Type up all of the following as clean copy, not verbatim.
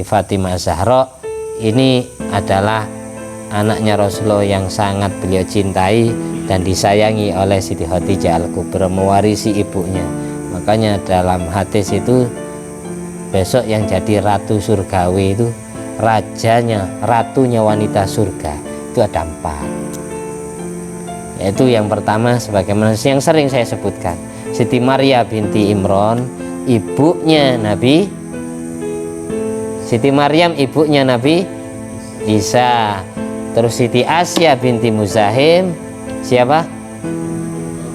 Fatimah Zahra ini adalah anaknya Rasulullah yang sangat beliau cintai dan disayangi oleh Siti Khadijah Al-Kubra, mewarisi ibunya. Makanya dalam hadis itu besok yang jadi ratu surgawi itu ratunya wanita surga itu ada 4, yaitu yang pertama sebagaimana yang sering saya sebutkan, Siti Maria binti Imran, ibunya Nabi, Siti Maryam ibunya Nabi Isa. Terus Siti Asya binti Muzahim, siapa?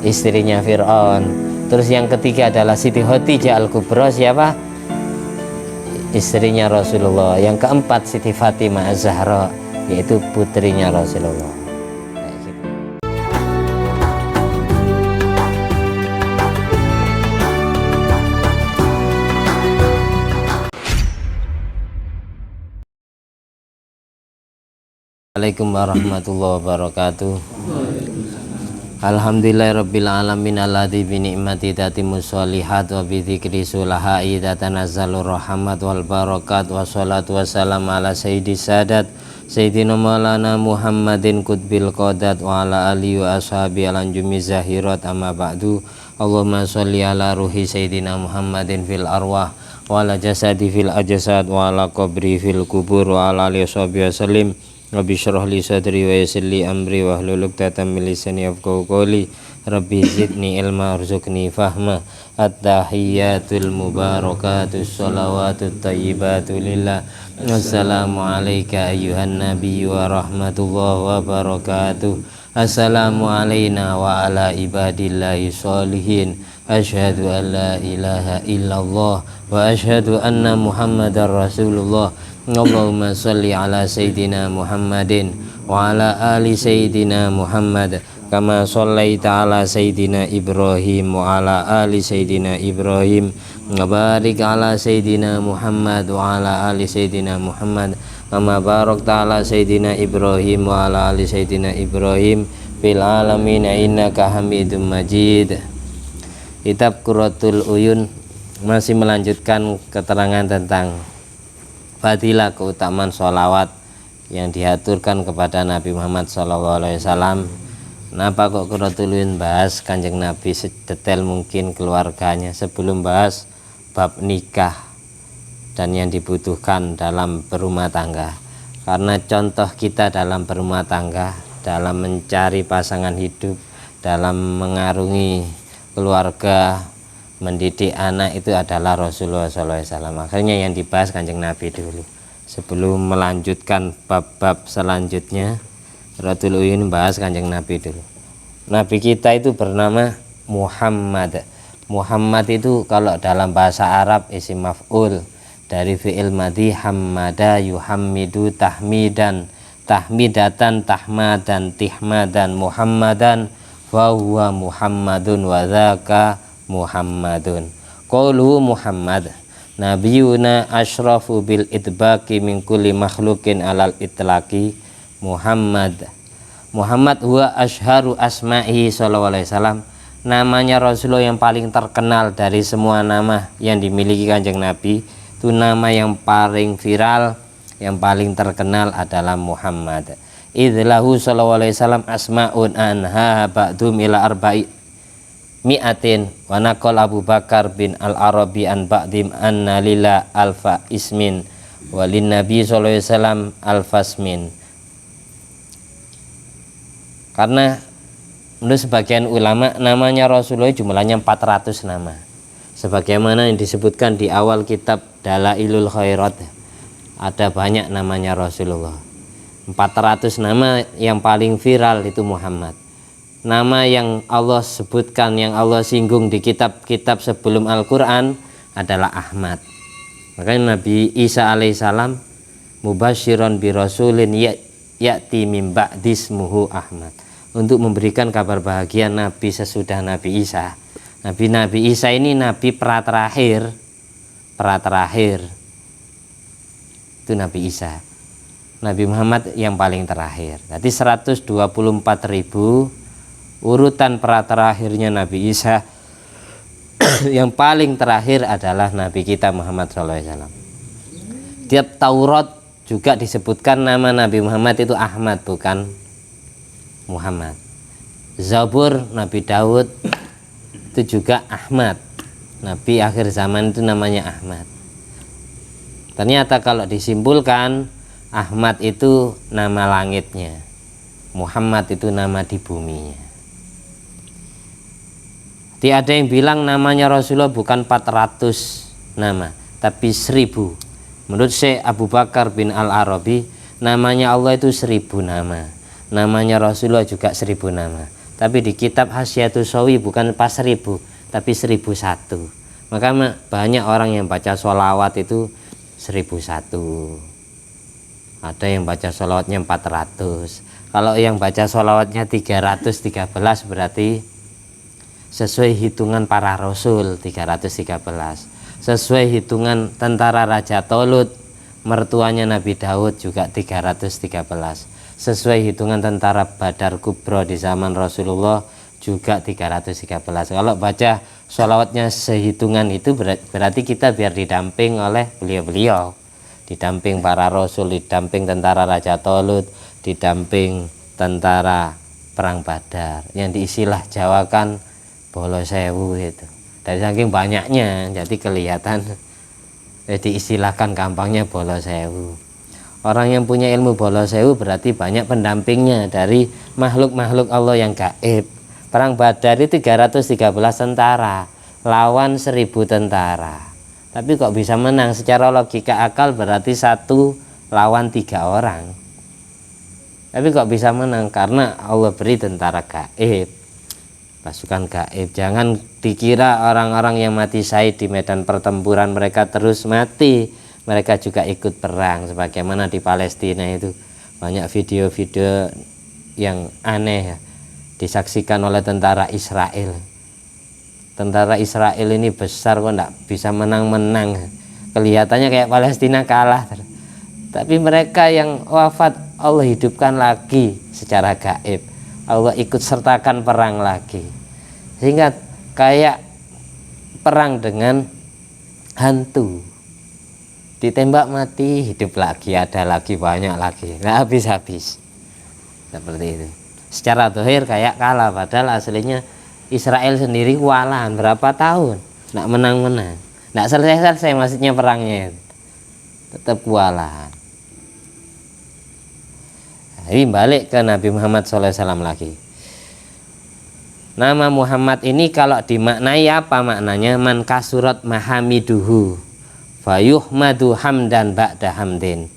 Istrinya Fir'aun. Terus yang ketiga adalah Siti Khadijah Al-Kubra, siapa? Istrinya Rasulullah. Yang keempat Siti Fatimah Az-Zahra, yaitu putrinya Rasulullah. Assalamualaikum warahmatullahi wabarakatuh. Alhamdulillahirabbil alamin alladzi bi ni'mati tatimmus sholihat wa bi dzikri sulahai tatanazzalur rahmat wal barakat wassalatu wassalamu ala sayyidis sadat sayyidina maulana Muhammadin qutbil qadat wa ala alihi wa ashabi alanjumi zahirat amma ba'du. Allahumma sholli ala ruhi sayyidina Muhammadin fil arwah wa ala jasadi fil ajsad wa ala qabri fil kubur wa ala alihi wasallim. Rabbi syrah li sadri wa yassir li amri wa hlul 'uqdatam min lisani yafqahu qawli. Rabbi zidni ilma warzuqni fahma. At-tahiyyatul mubarakatus shalawatut thayyibatu lillah. Assalamu alayka ayyuhan nabiyyu wa rahmatullahi wa barakatuh. Assalamu alayna wa ala ibadillahi sholihin. Asyhadu an la ilaha illallah wa asyhadu anna muhammadar rasulullah. Allahumma sholli ala sayyidina Muhammadin wa ala ali sayyidina Muhammad kama shallaita ala sayyidina Ibrahim wa ala ali sayyidina Ibrahim wa barik ala sayyidina Muhammad wa ala ali sayyidina Muhammad kama barakta ala sayyidina Ibrahim wa ala ali sayyidina Ibrahim fil alamin innaka Hamidum Majid. Kitab Qurratul Uyun masih melanjutkan keterangan tentang fadilah keutamaan sholawat yang diaturkan kepada Nabi Muhammad SAW. Kenapa kok Qurratul Uyun bahas Kanjeng Nabi sedetail mungkin keluarganya sebelum bahas bab nikah dan yang dibutuhkan dalam berumah tangga? Karena contoh kita dalam berumah tangga, dalam mencari pasangan hidup, dalam mengarungi keluarga, mendidik anak itu adalah Rasulullah SAW. Makanya yang dibahas Kanjeng Nabi dulu sebelum melanjutkan bab-bab selanjutnya. Qurratul Uyun bahas Kanjeng Nabi dulu. Nabi kita itu bernama Muhammad. Muhammad itu kalau dalam bahasa Arab isim maf'ul dari fi'il madhi hammada yuhammidu tahmidan, tahmidatan tahmadan tihmadan muhammadan wa huwa muhammadun wa dzaka Muhammadun. Qauluhu Muhammad nabiyuna asyrafu bil itbaqi min kulli makhluqin alal itlaqi. Muhammad huwa asharu asma'i sallallahu alaihi wasallam. Namanya Rasulullah yang paling terkenal dari semua nama yang dimiliki Kanjeng Nabi. Itu nama yang paling viral, yang paling terkenal adalah Muhammad. Idlahu sallallahu alaihi wasallam asma'un anha ba'dum ila arba'i mi'atin wa naqal Abu Bakar bin al-Arabi an ba'dim anna lila alfa ismin walin Nabi sallallahu alaihi wasallam alfasmin. Karena menurut sebagian ulama namanya Rasulullah jumlahnya 400 nama, sebagaimana yang disebutkan di awal kitab Dalailul Khairat. Ada banyak namanya Rasulullah, 400 nama. Yang paling viral itu Muhammad. Nama yang Allah sebutkan, yang Allah singgung di kitab-kitab sebelum Al-Quran adalah Ahmad. Makanya Nabi Isa alaihissalam mubasyiron bi rasulin ya'ti min ba'dismuhu Ahmad, untuk memberikan kabar bahagia Nabi sesudah Nabi Isa. Nabi Isa ini Nabi pra-terakhir itu Nabi Isa. Nabi Muhammad yang paling terakhir. Jadi 124.000 urutan pra-terakhirnya Nabi Isa. Yang paling terakhir adalah Nabi kita Muhammad SAW. Tiap Taurat juga disebutkan nama Nabi Muhammad itu Ahmad, bukan Muhammad. Zabur Nabi Daud itu juga Ahmad. Nabi akhir zaman itu namanya Ahmad. Ternyata kalau disimpulkan, Ahmad itu nama langitnya, Muhammad itu nama di buminya. Tiada yang bilang namanya Rasulullah bukan 400 nama, tapi 1000. Menurut Syekh Abu Bakar bin Al-Arabi, namanya Allah itu 1000 nama, namanya Rasulullah juga 1000 nama. Tapi di kitab Hasyiatus Shawi bukan pas 1000, tapi 1001. Maka banyak orang yang baca sholawat itu 1001. Ada yang baca sholawatnya 400. Kalau yang baca sholawatnya 313 berarti sesuai hitungan para rasul 313. Sesuai hitungan tentara Raja Tolut, mertuanya Nabi Daud juga 313. Sesuai hitungan tentara Badar Kubro di zaman Rasulullah juga 313. Kalau baca sholawatnya sehitungan itu berarti kita biar didamping oleh beliau-beliau, didamping para rasul, didamping tentara Raja Tolut, didamping tentara perang Badar, yang diistilah Jawakan Bolo Sewu itu. Dari saking banyaknya jadi kelihatan, diistilahkan gampangnya Bolo Sewu. Orang yang punya ilmu Bolo Sewu berarti banyak pendampingnya dari makhluk-makhluk Allah yang gaib. Perang Badar itu 313 tentara lawan 1000 tentara. Tapi kok bisa menang? Secara logika akal berarti 1 lawan 3 orang. Tapi kok bisa menang? Karena Allah beri tentara gaib, pasukan gaib. Jangan dikira orang-orang yang mati syahid di medan pertempuran mereka terus mati, mereka juga ikut perang. Sebagaimana di Palestina itu banyak video-video yang aneh ya, disaksikan oleh tentara Israel. Tentara Israel ini besar kok enggak bisa menang-menang, kelihatannya kayak Palestina kalah, tapi mereka yang wafat Allah hidupkan lagi secara gaib. Allah ikut sertakan perang lagi, sehingga kayak perang dengan hantu, ditembak mati hidup lagi, ada lagi, banyak lagi, nggak habis-habis. Seperti itu. Secara zahir kayak kalah, padahal aslinya Israel sendiri kewalahan berapa tahun nggak menang-menang, nggak selesai-selesai maksudnya perangnya, tetap kewalahan. Ini balik ke Nabi Muhammad SAW lagi. Nama Muhammad ini kalau dimaknai apa maknanya? Man kasurat mahamiduhu fayuhmadu hamdan ba'da hamdin.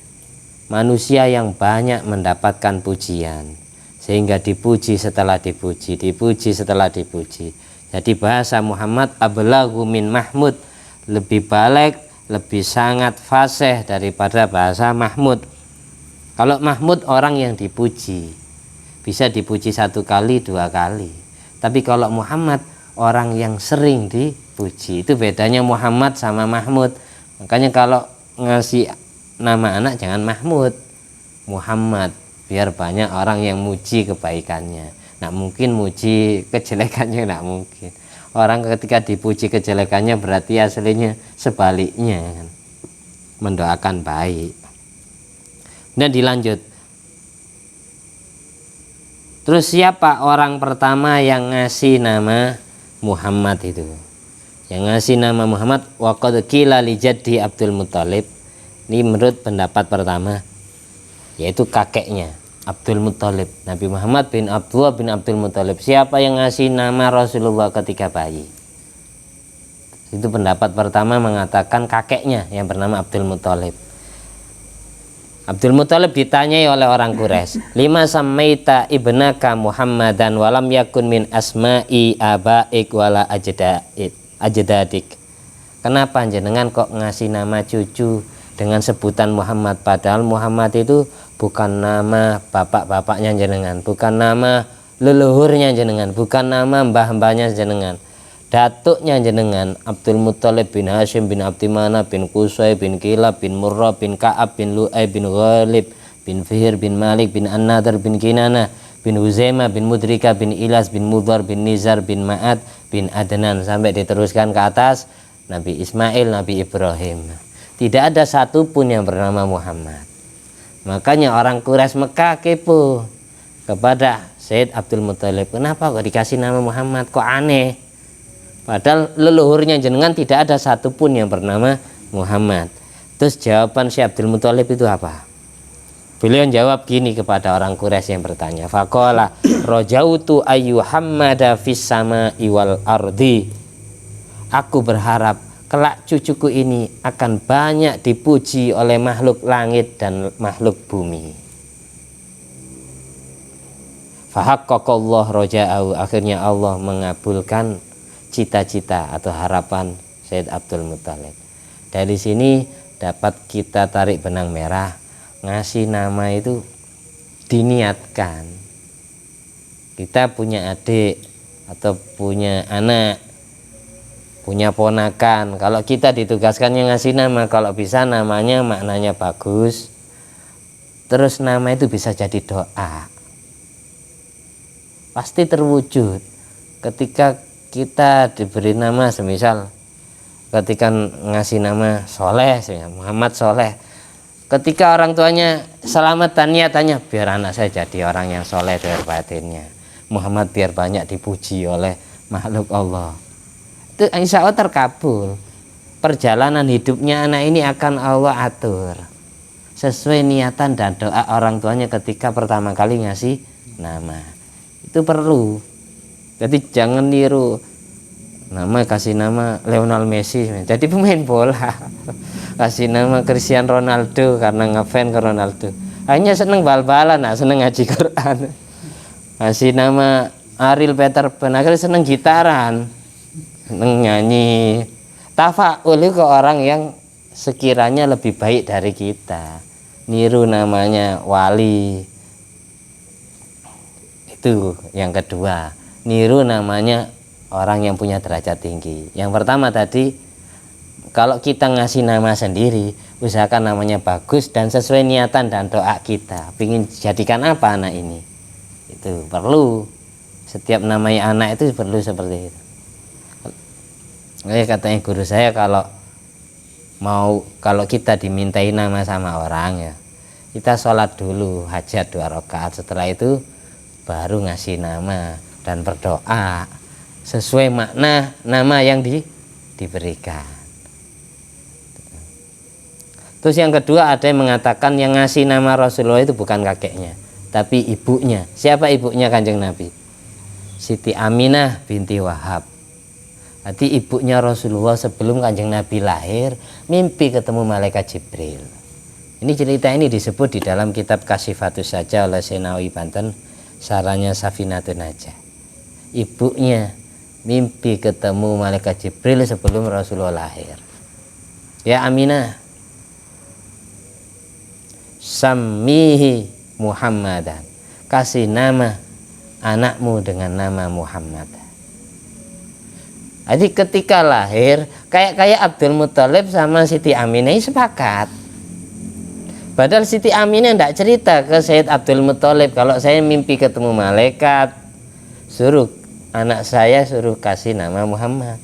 Manusia yang banyak mendapatkan pujian, sehingga dipuji setelah dipuji, dipuji setelah dipuji. Jadi bahasa Muhammad ablaghu min Mahmud, lebih balik, lebih sangat fasih daripada bahasa Mahmud. Kalau Mahmud orang yang dipuji, bisa dipuji 1 kali 2 kali. Tapi kalau Muhammad orang yang sering dipuji. Itu bedanya Muhammad sama Mahmud. Makanya kalau ngasih nama anak jangan Mahmud, Muhammad, biar banyak orang yang muji kebaikannya. Nggak mungkin muji kejelekannya, nggak mungkin. Orang ketika dipuji kejelekannya berarti aslinya sebaliknya kan? Mendoakan baik. Dan dilanjut, terus siapa orang pertama yang ngasih nama Muhammad itu? Yang ngasih nama Muhammad waqad qila li jaddi Abdul Muthalib. Ini menurut pendapat pertama, yaitu kakeknya Abdul Muthalib, Nabi Muhammad bin Abdullah bin Abdul Muthalib. Siapa yang ngasih nama Rasulullah ketika bayi? Itu pendapat pertama mengatakan kakeknya yang bernama Abdul Muthalib. Abdul Muthalib ditanyai oleh orang Quraisy, lima samaita ibnaka Muhammadan walam yakun min asma'i abaik wala ajdadik. Kenapa jenengan kok ngasih nama cucu dengan sebutan Muhammad, padahal Muhammad itu bukan nama bapak-bapaknya jenengan, bukan nama leluhurnya jenengan, bukan nama mbah-mbahnya jenengan. Datuknya jenengan Abdul Muthalib bin Hashim bin Abdimana bin Qusay bin Kilab bin Murrah bin Ka'ab bin Lu'ay bin Ghalib bin Fihir bin Malik bin An-Nadhr bin Kinana bin Huzaimah bin Mudrika bin Ilas bin Mudhar bin Nizar bin Ma'ad bin Adnan, sampai diteruskan ke atas Nabi Ismail, Nabi Ibrahim. tidak ada satupun yang bernama Muhammad. Makanya orang Quraisy Mekah kepo kepada Sayyid Abdul Muthalib, kenapa kok dikasih nama Muhammad, kok aneh, padahal leluhurnya jenengan tidak ada satupun yang bernama Muhammad. Terus jawaban Syekh Abdul Muthalib itu apa? Beliau jawab gini kepada orang Quraisy yang bertanya, faqala rajautu ayyuhammada fis sama'i wal ardi, aku berharap kelak cucuku ini akan banyak dipuji oleh makhluk langit dan makhluk bumi. Fahaqqaqallah raja'ahu, akhirnya Allah mengabulkan cita-cita atau harapan Sayyid Abdul Muthalib. Dari sini dapat kita tarik benang merah, ngasih nama itu diniatkan. Kita punya adik atau punya anak, punya ponakan, kalau kita ditugaskan yang ngasih nama, kalau bisa namanya maknanya bagus, terus nama itu bisa jadi doa, pasti terwujud. Ketika kita diberi nama, semisal ketika ngasih nama Soleh, Muhammad Soleh, ketika orang tuanya selamat niatannya biar anak saya jadi orang yang soleh dari batinnya, Muhammad biar banyak dipuji oleh makhluk Allah, itu insya Allah terkabul. Perjalanan hidupnya anak ini akan Allah atur sesuai niatan dan doa orang tuanya ketika pertama kali ngasih nama. Itu perlu. Jadi jangan niru nama, kasih nama Lionel Messi jadi pemain bola, kasih nama Cristiano Ronaldo karena ngefans ke Ronaldo, hanya seneng bal-balan, seneng ngaji Quran. Kasih nama Ariel Peter Pan, akhirnya seneng gitaran, seneng nyanyi. Tafaul ke orang yang sekiranya lebih baik dari kita, niru namanya wali. Itu yang kedua, niru namanya orang yang punya derajat tinggi. Yang pertama tadi, kalau kita ngasih nama sendiri, usahakan namanya bagus dan sesuai niatan dan doa kita. Ingin jadikan apa anak ini? Itu perlu. Setiap namanya anak itu perlu seperti itu. Katanya guru saya, kalau kita dimintai nama sama orang ya, kita sholat dulu hajat 2 rakaat, setelah itu baru ngasih nama dan berdoa sesuai makna nama yang diberikan. Terus yang kedua, ada yang mengatakan yang ngasih nama Rasulullah itu bukan kakeknya tapi ibunya. Siapa ibunya Kanjeng Nabi? Siti Aminah binti Wahab. Jadi ibunya Rasulullah sebelum Kanjeng Nabi lahir mimpi ketemu malaikat Jibril. Ini cerita ini disebut di dalam kitab Kasyifatus Saja oleh Senawi Banten, saranya Safinatun Najah. Ibunya mimpi ketemu malaikat Jibril sebelum Rasulullah lahir. Ya Aminah, sammihi Muhammadan, kasih nama anakmu dengan nama Muhammad. Jadi ketika lahir kayak Abdul Muthalib sama Siti Aminah sepakat. Padahal Siti Aminah tidak cerita ke Sayyid Abdul Muthalib, kalau saya mimpi ketemu malaikat, suruh anak saya suruh kasih nama Muhammad.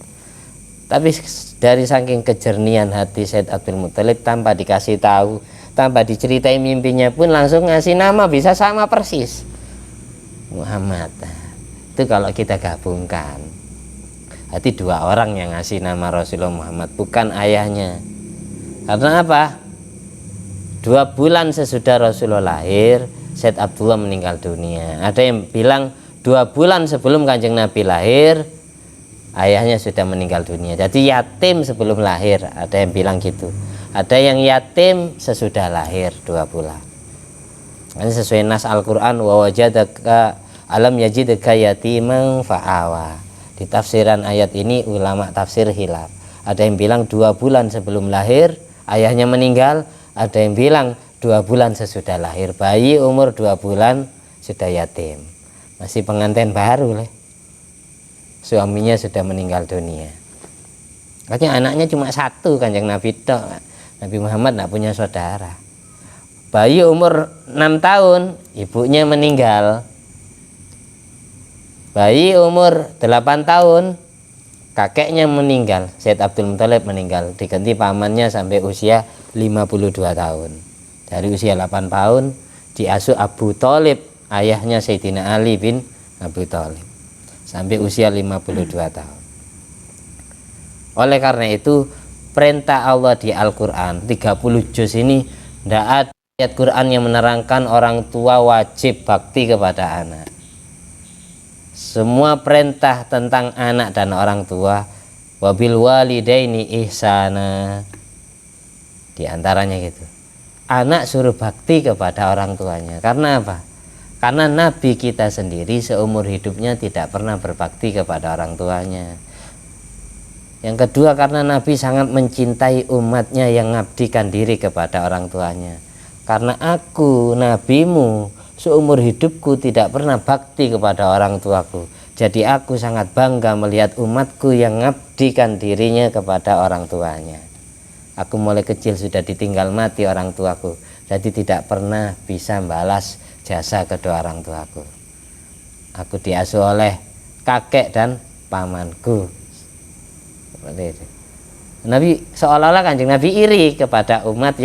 Tapi dari saking kejernihan hati Sayyid Abdul Muthalib, tanpa dikasih tahu, tanpa diceritain mimpinya pun langsung ngasih nama, bisa sama persis Muhammad. Itu kalau kita gabungkan. Hati 2 orang yang ngasih nama Rasulullah Muhammad, bukan ayahnya. Karena apa? 2 bulan sesudah Rasulullah lahir, Sayyid Abdullah meninggal dunia. Ada yang bilang 2 bulan sebelum Kanjeng Nabi lahir, ayahnya sudah meninggal dunia. Jadi yatim sebelum lahir, ada yang bilang gitu. Ada yang yatim sesudah lahir 2 bulan. Ini sesuai nas Al-Quran, wa wajadaka alam yajidaka yatiman fa'awa. Di tafsiran ayat ini ulama tafsir hilaf. Ada yang bilang 2 bulan sebelum lahir ayahnya meninggal, ada yang bilang 2 bulan sesudah lahir. Bayi umur 2 bulan sudah yatim, masih pengantin baru lah, suaminya sudah meninggal dunia. Katanya anaknya cuma 1, Kanjeng Nabi tok. Nabi Muhammad tidak punya saudara. Bayi umur 6 tahun ibunya meninggal. Bayi umur 8 tahun kakeknya meninggal, Sayyid Abdul Muthalib meninggal, diganti pamannya sampai usia 52 tahun. Dari usia 8 tahun diasuh Abu Thalib, ayahnya Sayyidina Ali bin Abi Thalib, sampai usia 52 tahun. Oleh karena itu perintah Allah di Al-Quran 30 juz ini, tidak ada ayat Quran yang menerangkan orang tua wajib bakti kepada anak. Semua perintah tentang anak dan orang tua, wabil walidaini ihsana, di antaranya gitu. Anak suruh bakti kepada orang tuanya. Karena apa? Karena Nabi kita sendiri seumur hidupnya tidak pernah berbakti kepada orang tuanya. Yang kedua, karena Nabi sangat mencintai umatnya yang mengabdikan diri kepada orang tuanya. Karena aku, nabimu, seumur hidupku tidak pernah bakti kepada orang tuaku. Jadi aku sangat bangga melihat umatku yang mengabdikan dirinya kepada orang tuanya. Aku mulai kecil sudah ditinggal mati orang tuaku, jadi tidak pernah bisa balas jasa kedua orang tuaku. Aku diasuh oleh kakek dan pamanku. Nabi seolah-olah Kanjeng Nabi iri kepada umat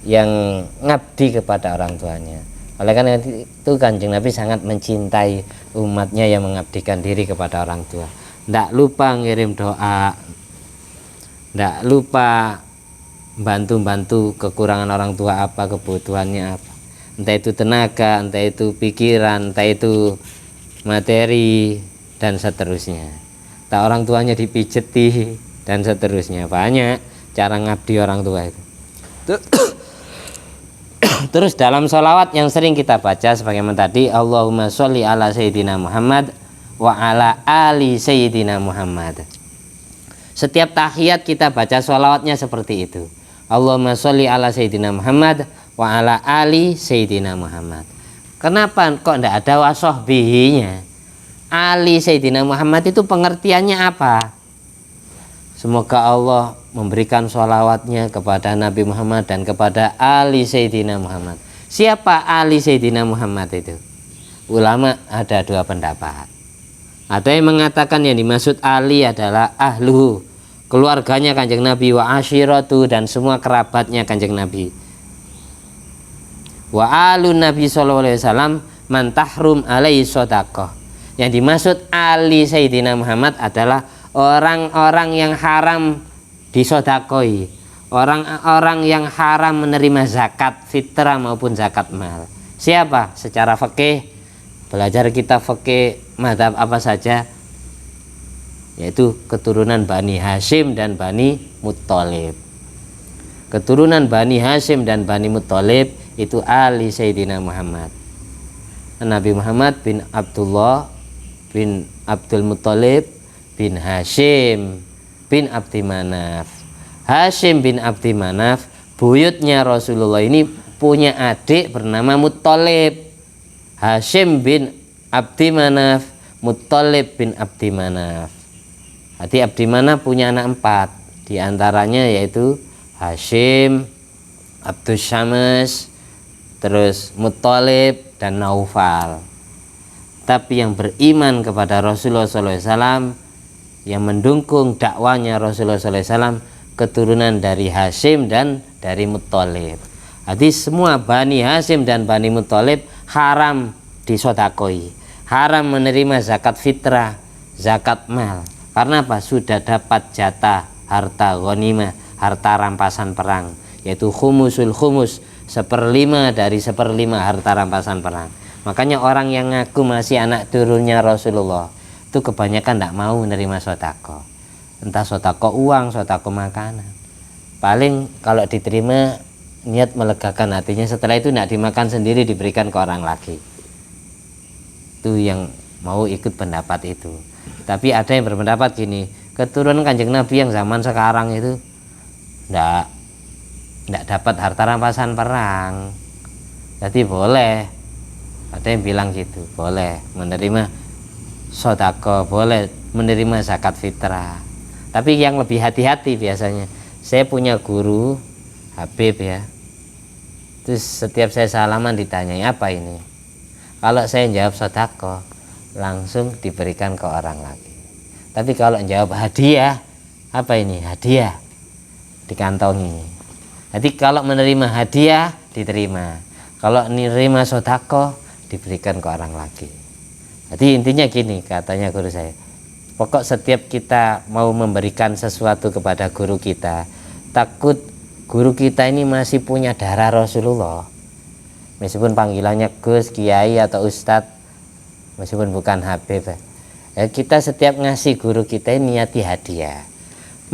yang ngabdi kepada orang tuanya. Oleh karena itu Kanjeng Nabi sangat mencintai umatnya yang mengabdikan diri kepada orang tua. Tidak lupa ngirim doa, tidak lupa bantu-bantu kekurangan orang tua apa, kebutuhannya apa, entah itu tenaga, entah itu pikiran, entah itu materi, dan seterusnya. Tak orang tuanya dipijeti dan seterusnya. Banyak cara ngabdi orang tua itu. Terus dalam sholawat yang sering kita baca sebagaimana tadi, Allahumma sholli ala Sayyidina Muhammad wa ala ali Sayyidina Muhammad. Setiap tahiyat kita baca sholawatnya seperti itu. Allahumma sholli ala Sayyidina Muhammad wa ala ali Sayyidina Muhammad. Kenapa kok tidak ada wasahbihinya? Ali Sayyidina Muhammad itu pengertiannya apa? Semoga Allah memberikan sholawatnya kepada Nabi Muhammad dan kepada Ali Sayyidina Muhammad. Siapa Ali Sayyidina Muhammad itu? Ulama ada dua pendapat. Ada yang mengatakan yang dimaksud Ali adalah ahluhu, keluarganya Kanjeng Nabi, wa ashiratu, dan semua kerabatnya Kanjeng Nabi. Wa alun Nabi sallallahu alaihi wasallam man tahrum alaihi shadaqah. Yang dimaksud Ali Sayyidina Muhammad adalah orang-orang yang haram disodakoi, orang-orang yang haram menerima zakat fitrah maupun zakat mal. Siapa? Secara fikih, belajar kita fikih mazhab apa saja, yaitu keturunan Bani Hashim dan Bani Muttalib. Keturunan Bani Hashim dan Bani Muttalib itu Ali Sayyidina Muhammad. Nabi Muhammad bin Abdullah bin Abdul Muttalib bin Hashim bin Abdi Manaf. Hashim bin Abdi Manaf, buyutnya Rasulullah ini punya adik bernama Muttalib. Hashim bin Abdi Manaf, Muttalib bin Abdi Manaf. Jadi Abdi Manaf punya anak 4, di antaranya yaitu Hashim, Abdus Syams, terus Muttalib dan Naufal. Tapi yang beriman kepada Rasulullah SAW, yang mendukung dakwanya Rasulullah SAW, keturunan dari Hashim dan dari Muttalib. Jadi semua Bani Hashim dan Bani Muttalib haram disodakoi, haram menerima zakat fitrah, zakat mal. Karena apa? Sudah dapat jatah harta ghanimah, harta rampasan perang, yaitu khumusul khumus, 1/5 dari 1/5 harta rampasan perang. Makanya orang yang ngaku masih anak turunnya Rasulullah itu kebanyakan tidak mau menerima sodako. Entah sodako uang, sodako makanan. Paling kalau diterima niat melegakan hatinya, setelah itu tidak dimakan sendiri, diberikan ke orang lagi. Itu yang mau ikut pendapat itu. Tapi ada yang berpendapat gini, keturunan Kanjeng Nabi yang zaman sekarang itu tidak dapat harta rampasan perang, jadi boleh. Ada yang bilang gitu, boleh menerima sodako, boleh menerima zakat fitrah. Tapi yang lebih hati-hati biasanya, saya punya guru Habib ya, terus setiap saya salaman ditanyai apa ini, kalau saya jawab sodako langsung diberikan ke orang lagi. Tapi kalau jawab hadiah, apa ini? Hadiah dikantongi. Jadi kalau menerima hadiah diterima, kalau menerima sodako diberikan ke orang lagi. Jadi intinya gini, katanya guru saya, pokok setiap kita mau memberikan sesuatu kepada guru kita, takut guru kita ini masih punya darah Rasulullah, meskipun panggilannya Gus, Kiai atau Ustadz, meskipun bukan Habib. Kita setiap ngasih guru kita ini niati hadiah,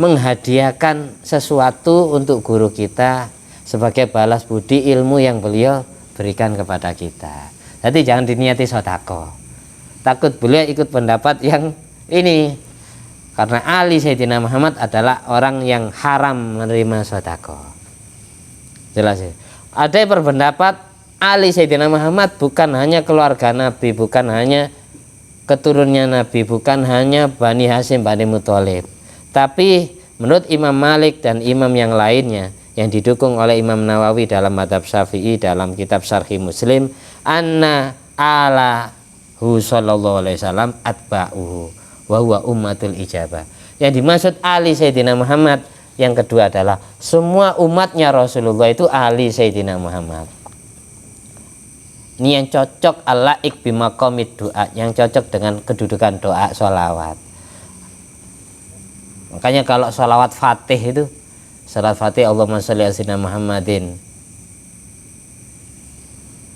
menghadiahkan sesuatu untuk guru kita sebagai balas budi ilmu yang beliau berikan kepada kita. Jadi jangan diniati sodako, takut beliau ikut pendapat yang ini, karena Ali Sayyidina Muhammad adalah orang yang haram menerima sodako. Jelas ya? Ada yang berpendapat Ali Sayyidina Muhammad bukan hanya keluarga Nabi, bukan hanya keturunannya Nabi, bukan hanya Bani Hasyim, Bani Muthalib, tapi menurut Imam Malik dan imam yang lainnya yang didukung oleh Imam Nawawi dalam Madzhab Syafi'i dalam kitab Syarhi Muslim, anna alahu sallallahu alaihi wasallam atba'uhu wa huwa ummatul ijabah. Yang dimaksud Ali Sayyidina Muhammad yang kedua adalah semua umatnya Rasulullah itu Ali Sayyidina Muhammad. Ini yang cocok alaik bimaqamid doa, yang cocok dengan kedudukan doa sholawat. Makanya kalau sholawat Fatih itu, salat Fatih Allahumma sholli ala sayyidina Muhammadin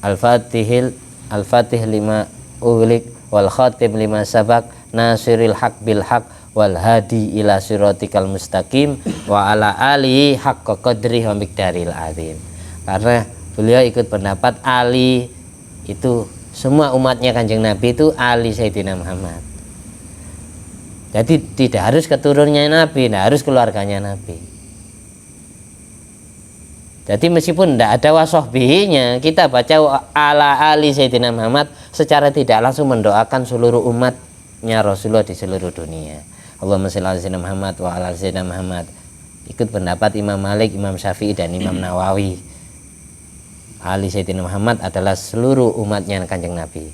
al-fatih lima ughliq wal khatim lima sabaq nasiril haq bil haq wal hadi ila siratikal mustaqim wa ala alihi haqqa qadri wa miqdaril azim. Karena beliau ikut pendapat Ali itu semua umatnya Kanjeng Nabi itu Ali Sayyidina Muhammad. Jadi tidak harus keturunannya Nabi, tidak harus keluarganya Nabi. Jadi meskipun tidak ada wasahbihinya, kita baca ala Ali Sayyidina Muhammad secara tidak langsung mendoakan seluruh umatnya Rasulullah di seluruh dunia. Allahumma shalli ala sayyidina Muhammad wa ala sayyidina Muhammad. Ikut pendapat Imam Malik, Imam Syafi'i dan Imam Nawawi. Ali Sayyidina Muhammad adalah seluruh umatnya Kanjeng Nabi,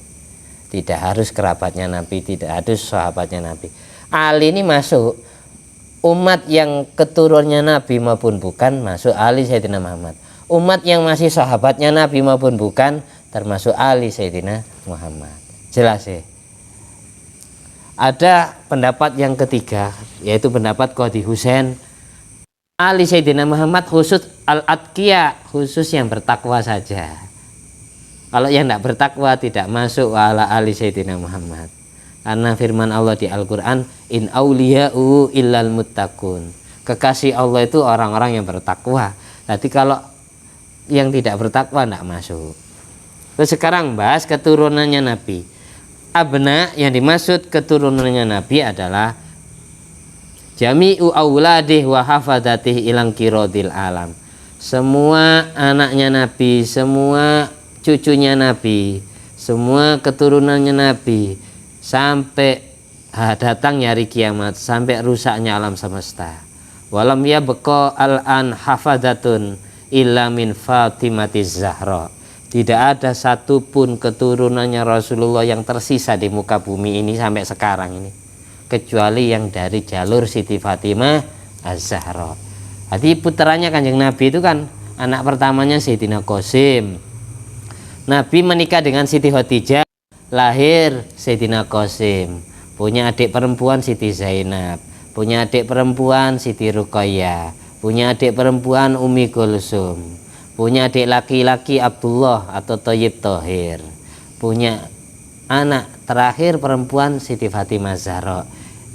tidak harus kerabatnya Nabi, tidak harus sahabatnya Nabi. Ali ini masuk umat yang keturunannya Nabi maupun bukan, masuk Ali Sayyidina Muhammad. Umat yang masih sahabatnya Nabi maupun bukan, termasuk Ali Sayyidina Muhammad. Jelas ya? Ada pendapat yang ketiga, yaitu pendapat Qadhi Husain, Ali Sayyidina Muhammad khusus al-atqiya, khusus yang bertakwa saja. Kalau yang tidak bertakwa tidak masuk ala Ali Sayyidina Muhammad. Karena firman Allah di Al-Quran, in awliya'u illal muttaqun. Kekasih Allah itu orang-orang yang bertakwa. Jadi kalau yang tidak bertakwa tidak masuk. Terus sekarang bahas keturunannya Nabi. Abna yang dimaksud keturunannya Nabi adalah jami'u auladih wa hafadatih ilang kirodil alam. Semua anaknya Nabi, semua cucunya Nabi, semua keturunannya Nabi, sampai datangnya hari kiamat, sampai rusaknya alam semesta. Walam ya beko al-an hafadatun illa min Fatimatiz Zahra. Tidak ada satupun keturunannya Rasulullah yang tersisa di muka bumi ini sampai sekarang ini, kecuali yang dari jalur Siti Fatimah Az-Zahra. Jadi putranya Kanjeng Nabi itu kan anak pertamanya Sayyidina Qasim. Nabi menikah dengan Siti Khadijah, lahir Sayyidina Qasim. Punya adik perempuan Siti Zainab, punya adik perempuan Siti Ruqayyah, punya adik perempuan Ummi Kulsum, punya adik laki-laki Abdullah atau Thayyib Thohir, punya anak terakhir perempuan Siti Fatimah Zahra.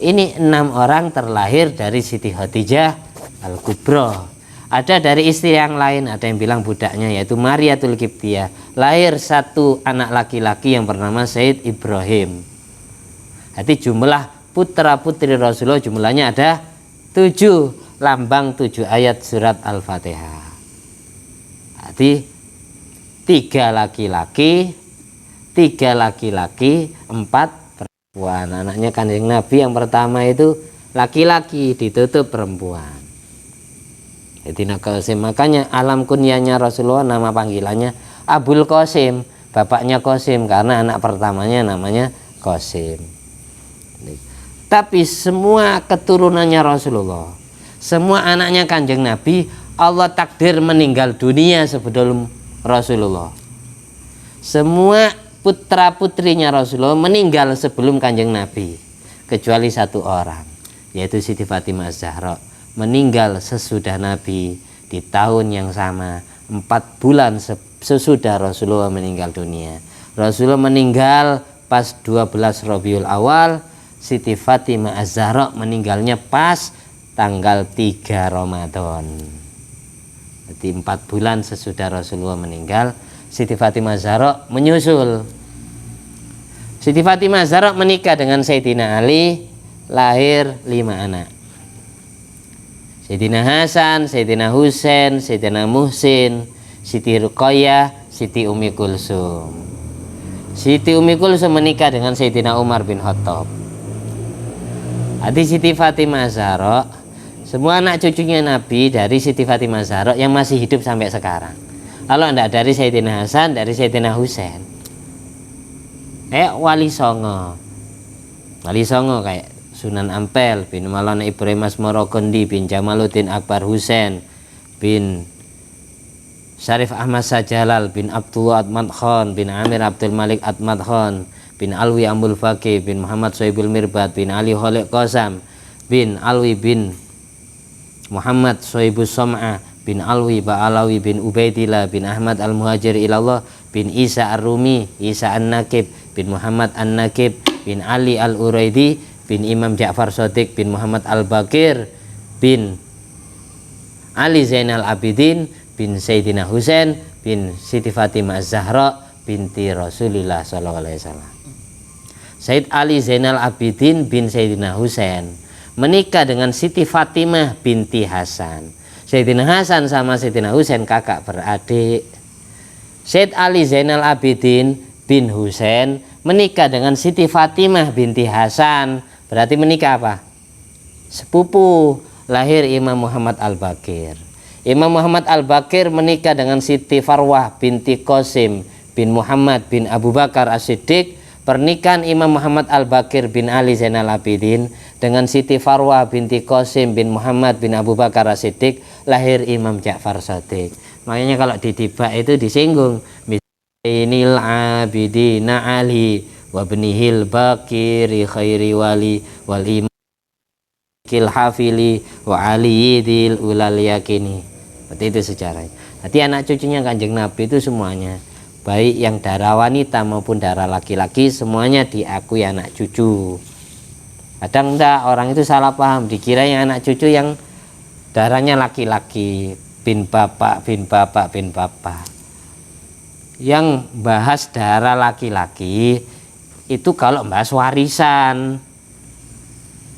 Ini 6 orang terlahir dari Siti Khadijah Al-Kubra. Ada dari istri yang lain, ada yang bilang budaknya yaitu Mariatul Qibtiyah, lahir 1 anak laki-laki yang bernama Sayyid Ibrahim. Jadi jumlah putra putri Rasulullah jumlahnya ada 7, lambang 7 ayat surat Al-Fatihah. Jadi 3 laki-laki, 4 perempuan. Anaknya Kanjeng Nabi yang pertama itu laki-laki, ditutup perempuan. Sayyidina Qasim. Makanya alam kunyahnya Rasulullah, nama panggilannya Abul Qasim, bapaknya Qasim, karena anak pertamanya namanya Qasim. Tapi semua keturunannya Rasulullah, semua anaknya Kanjeng Nabi, Allah takdir meninggal dunia sebelum Rasulullah. Semua putra putrinya Rasulullah meninggal sebelum Kanjeng Nabi, kecuali satu orang, yaitu Siti Fatimah Az-Zahra, meninggal sesudah Nabi di tahun yang sama, 4 bulan sesudah Rasulullah meninggal dunia. Rasulullah meninggal pas 12 Rabiul Awal, Siti Fatimah Az-Zahra meninggalnya pas tanggal 3 Ramadan. Jadi 4 bulan sesudah Rasulullah meninggal, Siti Fatimah Az-Zahra menyusul. Siti Fatimah Az-Zahra menikah dengan Sayyidina Ali, lahir 5 anak. Sayyidina Hasan, Sayyidina Husain, Sayyidina Muhsin, Siti Ruqayyah, Siti Umi Kulsum. Siti Umi Kulsum menikah dengan Sayyidina Umar bin Khattab. Hati Siti Fatimah Az-Zahra, semua anak cucunya Nabi dari Siti Fatimah Az-Zahra yang masih hidup sampai sekarang. Kalau tidak dari Sayyidina Hasan, dari Sayyidina Husain. Wali Songo kayak Sunan Ampel bin Maulana Ibrahim Asmorogondi bin Jamaluddin Akbar Husain bin Syarif Ahmad Sajalal bin Abdullah Atmad Khan bin Amir Abdul Malik Atmad Khan bin Alwi Ambul Faqih bin Muhammad Sohibul Mirbat bin Ali Kholiq Qasam bin Alwi bin Muhammad Sohibus Som'ah bin Alwi Ba'alawi bin Ubaidillah bin Ahmad Al-Muhajir Ilallah bin Isa Ar-Rumi, Isa An-Nakib bin Muhammad An-Nakib bin Ali Al-Uraidi bin Imam Ja'far Shadiq bin Muhammad Al-Bakir bin Ali Zainal Abidin bin Sayyidina Husain bin Siti Fatimah Az-Zahra binti Rasulullah SAW. Sayyid Ali Zainal Abidin bin Sayyidina Husain menikah dengan Siti Fatimah binti Hasan. Sayyidina Hasan sama Sayyidina Husain kakak beradik. Sayyid Ali Zainal Abidin bin Husain menikah dengan Siti Fatimah binti Hasan. Berarti menikah apa? Sepupu. Lahir Imam Muhammad Al-Bakir. Imam Muhammad Al-Bakir menikah dengan Siti Farwah binti Qasim bin Muhammad bin Abu Bakar As-Siddiq. Pernikahan Imam Muhammad Al-Bakir bin Ali Zainal Abidin dengan Siti Farwah binti Qasim bin Muhammad bin Abu Bakar As-Siddiq, lahir Imam Ja'far Shadiq. Makanya kalau ditibak itu disinggung Inil Abidina Ali wa bnihil Bakiri khairi wali wal imamil hafili wa aliyidil ulal yakini. Seperti itu sejarahnya. Jadi anak cucunya Kanjeng Nabi itu semuanya, baik yang darah wanita maupun darah laki-laki, semuanya diakui anak cucu. Kadang enggak, orang itu salah paham, dikira yang anak cucu yang darahnya laki-laki, bin bapak, bin bapak, bin bapak. Yang bahas darah laki-laki itu kalau bahas warisan.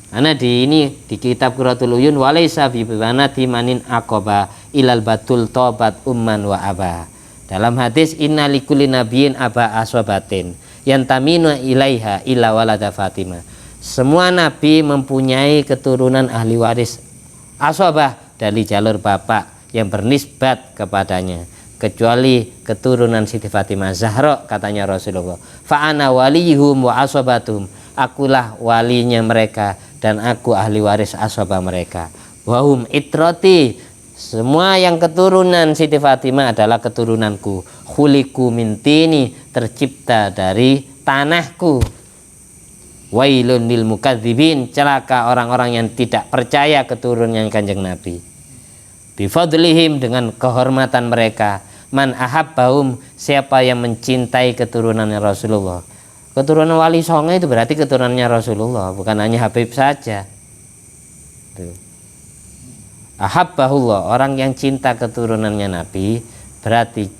Karena di kitab Qurratul Uyun, walaysa bi banati manin aqaba ilal batul tobat umman wa aba. Dalam hadis inna likulli nabiyyin aba aswabatin yantaminu ilaiha illa walada Fatimah. Semua nabi mempunyai keturunan ahli waris aswabah dari jalur bapak yang bernisbat kepadanya, kecuali keturunan Siti Fatimah Zahra, katanya Rasulullah. Fa ana waliyuhum wa aswabatum. Akulah walinya mereka dan aku ahli waris aswabah mereka. Wahum itrati. Semua yang keturunan Siti Fatimah adalah keturunanku. Khuliku mintini, tercipta dari tanahku. Wailun lil mukadzibin, celaka orang-orang yang tidak percaya keturunan Kanjeng Nabi. Bifadlihim, dengan kehormatan mereka. Man ahabbahum, siapa yang mencintai keturunan Rasulullah. Keturunan Wali Songo itu berarti keturunannya Rasulullah, bukan hanya Habib saja. Tuh. Ahabbahullah, orang yang cinta keturunannya Nabi berarti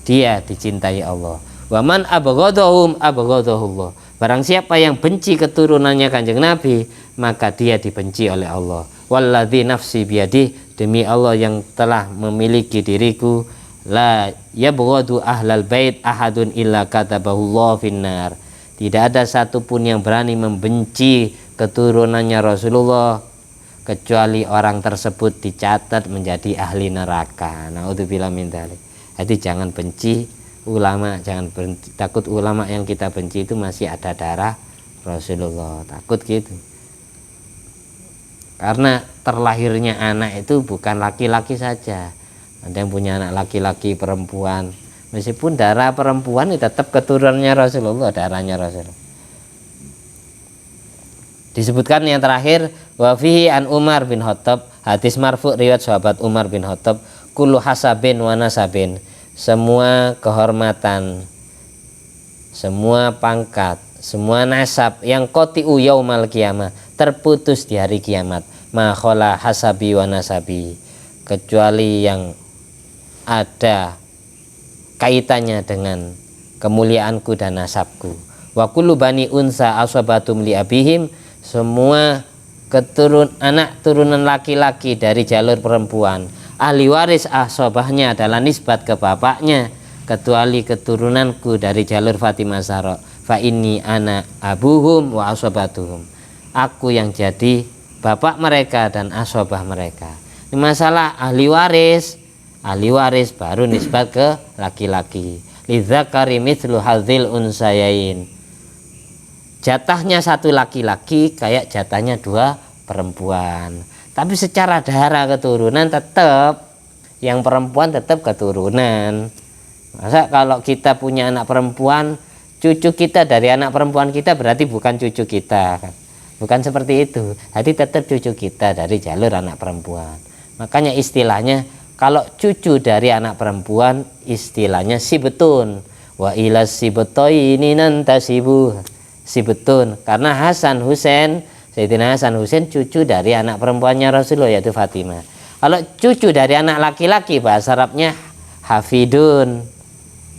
dia dicintai Allah. Waman abghadahum abghadahullah. Barang siapa yang benci keturunannya Kanjeng Nabi, maka dia dibenci oleh Allah. Walladzi nafsi biyadih, demi Allah yang telah memiliki diriku, la yabghadu ahlal bait ahadun illa katabahullah finnar. Tidak ada satupun yang berani membenci keturunannya Rasulullah kecuali orang tersebut dicatat menjadi ahli neraka. Naudzubillah min dzalik. Jadi jangan benci ulama, jangan benci, takut ulama yang kita benci itu masih ada darah Rasulullah, takut gitu. Karena terlahirnya anak itu bukan laki-laki saja, ada yang punya anak laki-laki, perempuan. Meskipun darah perempuan itu tetap keturunannya Rasulullah, darahnya Rasulullah. Disebutkan yang terakhir, wa fihi an Umar bin Khattab, hadis marfu riwayat sahabat Umar bin Khattab, kullu hasabin wa nasabin, semua kehormatan, semua pangkat, semua nasab yang qati'u yaumal qiyamah, terputus di hari kiamat, ma khala hasabi wa nasabi, kecuali yang ada kaitannya dengan kemuliaanku dan nasabku. Wa kullu bani unsa asabatum li abihim, semua anak turunan laki-laki dari jalur perempuan, ahli waris asobahnya adalah nisbat ke bapaknya, kecuali keturunanku dari jalur Fatimah Zahra. Fa inni ana abuhum wa asobatuhum, aku yang jadi bapak mereka dan asobah mereka. Ini masalah ahli waris baru nisbat ke laki-laki. Lidzakari mithlu hadzil unsayain, jatahnya satu laki-laki kayak jatahnya dua perempuan. Tapi secara darah keturunan tetap yang perempuan tetap keturunan. Masa kalau kita punya anak perempuan, cucu kita dari anak perempuan kita berarti bukan cucu kita kan? Bukan seperti itu. Jadi tetap cucu kita dari jalur anak perempuan. Makanya istilahnya kalau cucu dari anak perempuan istilahnya sibetun. Wa ila sibetoini nantasibu, sibetun, karena Hasan Husain, Sayyidina Hasan Husain cucu dari anak perempuannya Rasulullah yaitu Fatimah. Kalau cucu dari anak laki-laki bahasa Arabnya hafidun,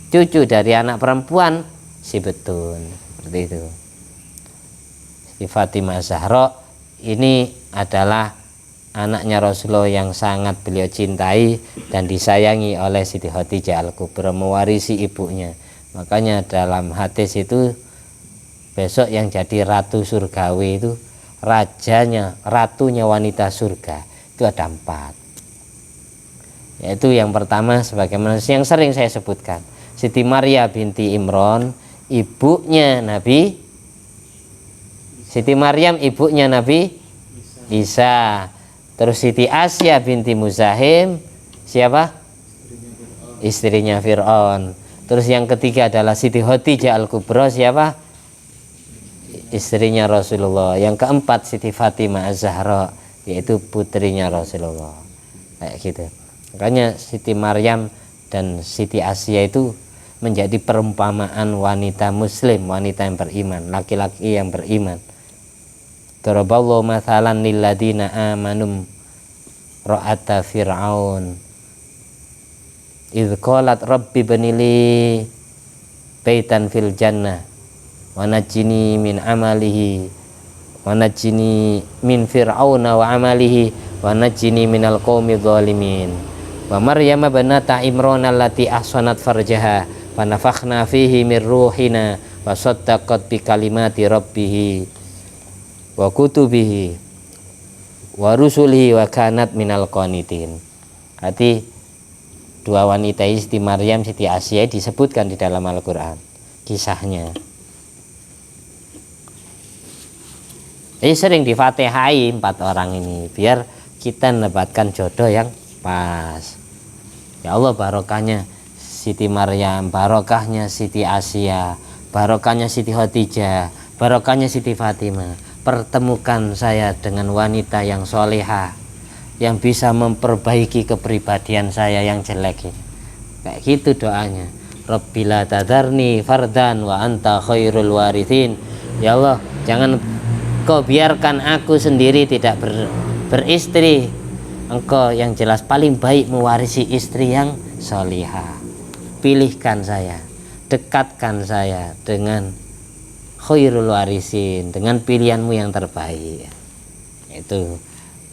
cucu dari anak perempuan sibetun, seperti itu. Di Fatimah Zahra ini adalah anaknya Rasulullah yang sangat beliau cintai dan disayangi oleh Siti Khadijah Al-Kubra, mewarisi ibunya. Makanya dalam hadis itu besok yang jadi ratu surgawi itu ratunya wanita surga itu ada 4. Yaitu yang pertama sebagaimana yang sering saya sebutkan, Siti Maria binti Imran, ibunya Nabi Siti Maryam, ibunya Nabi Isa. Terus Siti Asya binti Muzahim, siapa? Istrinya Fir'aun. Terus yang ketiga adalah Siti Khadijah Al-Kubra, siapa? Istrinya Rasulullah. Yang keempat Siti Fatimah Az-Zahra, yaitu putrinya Rasulullah. Kayak gitu. Makanya Siti Maryam dan Siti Asya itu menjadi perumpamaan wanita muslim, wanita yang beriman, laki-laki yang beriman. Daraballahu mathalan lil ladina amanum ra'ata fir'aun idz qalat rabbi banili baitan fil jannah wa najjini min amalihi wa najjini min fir'auna wa amalihi wa najjini minal qaumidz zalimin wa maryam banata imran allati ahsanat farjaha fa nafakhna fihi mir ruhina wa saddaqat bi kalimati rabbih wa kutubihi wa rusulihi wa kanat minal qanitin. Arti dua wanita Siti Maryam, Siti Asya disebutkan di dalam Al-Quran kisahnya. Sering difatihai 4 orang ini biar kita mendapatkan jodoh yang pas. Ya Allah, barokahnya Siti Maryam, barokahnya Siti Asya, barokahnya Siti Khadijah, barokahnya Siti Fatimah. Pertemukan saya dengan wanita yang solehah, yang bisa memperbaiki kepribadian saya yang jelek ini. Kayak gitu doanya. Rabbila tadarni fardan wa anta khairul warithin. Ya Allah, jangan kau biarkan aku sendiri tidak beristri. Engkau yang jelas paling baik mewarisi istri yang solehah. Pilihkan saya, dekatkan saya dengan khairul warisin, dengan pilihanmu yang terbaik. Itu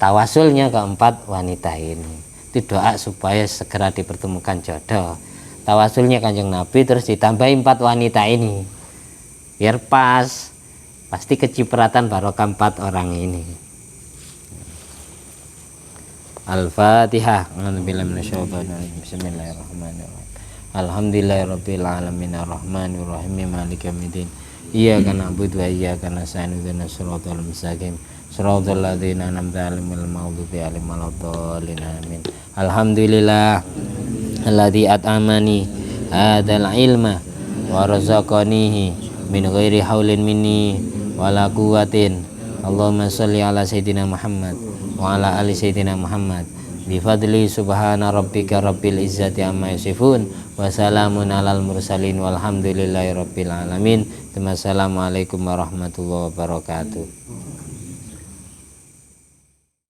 tawasulnya keempat wanita ini. Itu doa supaya segera dipertemukan jodoh. Tawasulnya Kanjeng Nabi terus ditambahi 4 wanita ini biar pas, pasti kecipratan barokah 4 orang ini. Al-Fatihah. Bismillahirrahmanirrahim. Alhamdulillahirabbil alamin arrahmanirrahim maliki yaumiddin. Iyyaka na'budu wa iyyaka nasta'in ihdinas siratal mustaqim Shiratal ladzina an'amta 'alaihim ghairil maghdubi 'alaihim waladdallin. Amin. Alhamdulillah alladzi at'amani hadzal ilma wa razaqanihi min ghairi haulin minni wala quwwatin. Allahumma shalli ala sayyidina Muhammad wa ala ali sayyidina Muhammad bi fadli subhana rabbika rabbil izzati amma yasifun wa salamun alal mursalin walhamdulillahi rabbil alamin. Assalamualaikum warahmatullahi wabarakatuh.